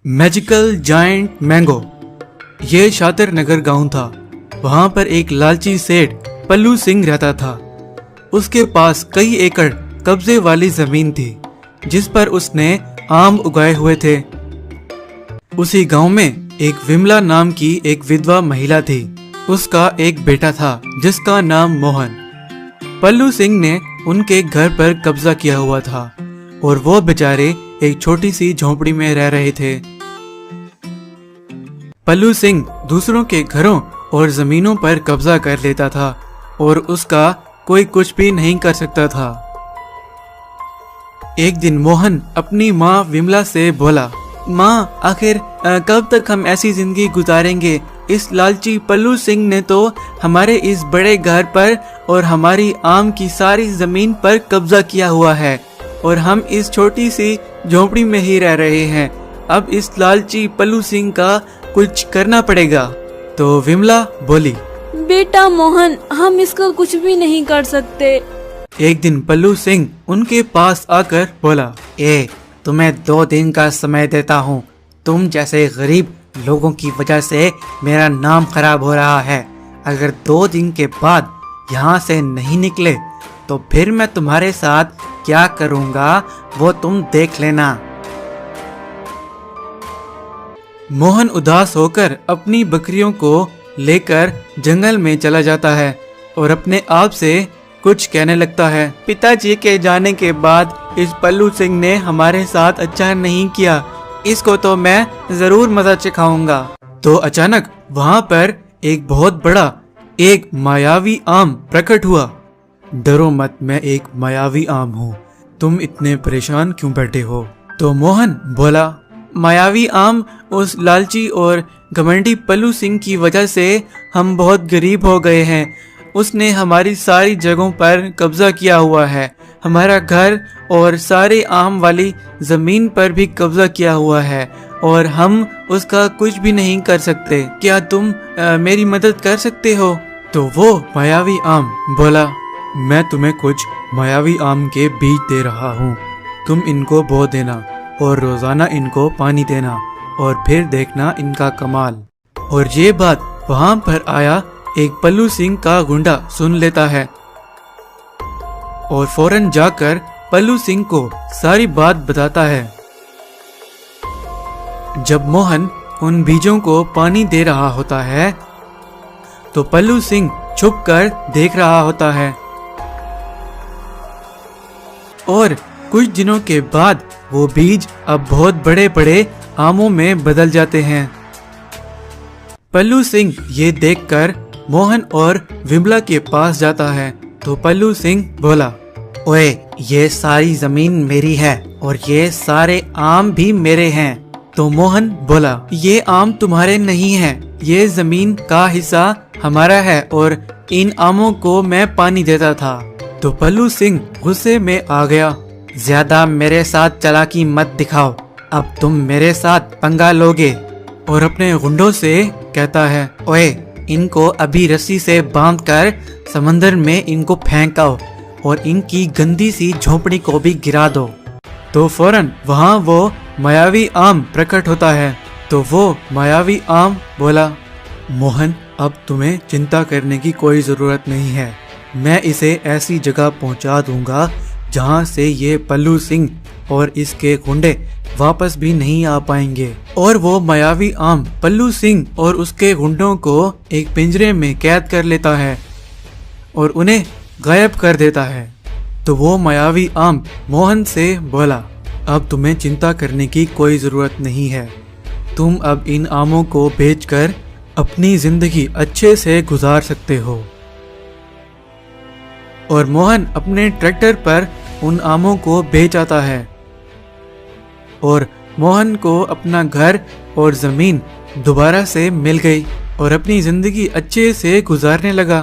Magical giant mango. ये शातिर नगर गांव था। वहां पर एक लालची सेठ पल्लू सिंह रहता था। उसके पास कई एकड़ कब्जे वाली जमीन थी जिस पर उसने आम उगाए हुए थे। उसी गांव में एक विमला नाम की एक विधवा महिला थी। उसका एक बेटा था जिसका नाम मोहन। पल्लू सिंह ने उनके घर पर कब्जा किया हुआ था और वो बेचारे एक छोटी सी झोंपड़ी में रह रहे थे। पल्लू सिंह दूसरों के घरों और जमीनों पर कब्जा कर लेता था और उसका कोई कुछ भी नहीं कर सकता था। एक दिन मोहन अपनी माँ विमला से बोला, माँ आखिर कब तक हम ऐसी जिंदगी गुजारेंगे? इस लालची पल्लू सिंह ने तो हमारे इस बड़े घर पर और हमारी आम की सारी जमीन पर कब्जा किया हुआ है और हम इस छोटी सी झोंपड़ी में ही रह रहे हैं। अब इस लालची पल्लू सिंह का कुछ करना पड़ेगा। तो विमला बोली, बेटा मोहन, हम इसका कुछ भी नहीं कर सकते। एक दिन पल्लू सिंह उनके पास आकर बोला, तुम्हें 2 दिन का समय देता हूँ। तुम जैसे गरीब लोगों की वजह से मेरा नाम खराब हो रहा है। अगर 2 दिन के बाद यहाँ से नहीं निकले तो फिर मैं तुम्हारे साथ क्या करूँगा वो तुम देख लेना। मोहन उदास होकर अपनी बकरियों को लेकर जंगल में चला जाता है और अपने आप से कुछ कहने लगता है, पिताजी के जाने के बाद इस पल्लू सिंह ने हमारे साथ अच्छा नहीं किया। इसको तो मैं जरूर मजा चखाऊंगा। तो अचानक वहाँ पर एक बहुत बड़ा एक मायावी आम प्रकट हुआ। डरो मत, मैं एक मायावी आम हूँ। तुम इतने परेशान क्यों बैठे हो? तो मोहन बोला, मायावी आम, उस लालची और घमंडी पल्लू सिंह की वजह से हम बहुत गरीब हो गए हैं। उसने हमारी सारी जगहों पर कब्जा किया हुआ है। हमारा घर और सारे आम वाली जमीन पर भी कब्जा किया हुआ है और हम उसका कुछ भी नहीं कर सकते। क्या तुम मेरी मदद कर सकते हो? तो वो मायावी आम बोला, मैं तुम्हें कुछ मायावी आम के बीज दे रहा हूँ। तुम इनको बो देना और रोजाना इनको पानी देना और फिर देखना इनका कमाल। और ये बात वहाँ पर आया एक पल्लू सिंह का गुंडा सुन लेता है और फौरन जाकर पल्लू सिंह को सारी बात बताता है। जब मोहन उन बीजों को पानी दे रहा होता है तो पल्लू सिंह छुपकर देख रहा होता है और कुछ दिनों के बाद वो बीज अब बहुत बड़े बड़े आमों में बदल जाते हैं। पल्लू सिंह ये देखकर मोहन और विमला के पास जाता है। तो पल्लू सिंह बोला, ओए, ये सारी जमीन मेरी है और ये सारे आम भी मेरे हैं। तो मोहन बोला, ये आम तुम्हारे नहीं हैं, ये जमीन का हिस्सा हमारा है और इन आमों को मैं पानी देता था। तो पल्लू सिंह गुस्से में आ गया, ज्यादा मेरे साथ चालाकी मत दिखाओ, अब तुम मेरे साथ पंगा लोगे। और अपने गुंडों से कहता है, ओए, इनको अभी रस्सी से बांधकर समंदर में इनको फेंकाओ और इनकी गंदी सी झोपड़ी को भी गिरा दो। तो फौरन वहाँ वो मायावी आम प्रकट होता है। तो वो मायावी आम बोला, मोहन, अब तुम्हें चिंता करने की कोई जरूरत नहीं है। मैं इसे ऐसी जगह पहुँचा दूंगा जहाँ से ये पल्लू सिंह और इसके गुंडे वापस भी नहीं आ पाएंगे। और वो मायावी आम पल्लू सिंह और उसके गुंडों को एक पिंजरे में कैद कर लेता है और उन्हें गायब कर देता है। तो वो मायावी आम मोहन से बोला, अब तुम्हें चिंता करने की कोई जरूरत नहीं है। तुम अब इन आमों को बेचकर अपनी जिंदगी अच्छे से गुजार सकते हो। और मोहन अपने ट्रैक्टर पर उन आमों को बेच आता है और मोहन को अपना घर और जमीन दोबारा से मिल गई और अपनी जिंदगी अच्छे से गुजारने लगा।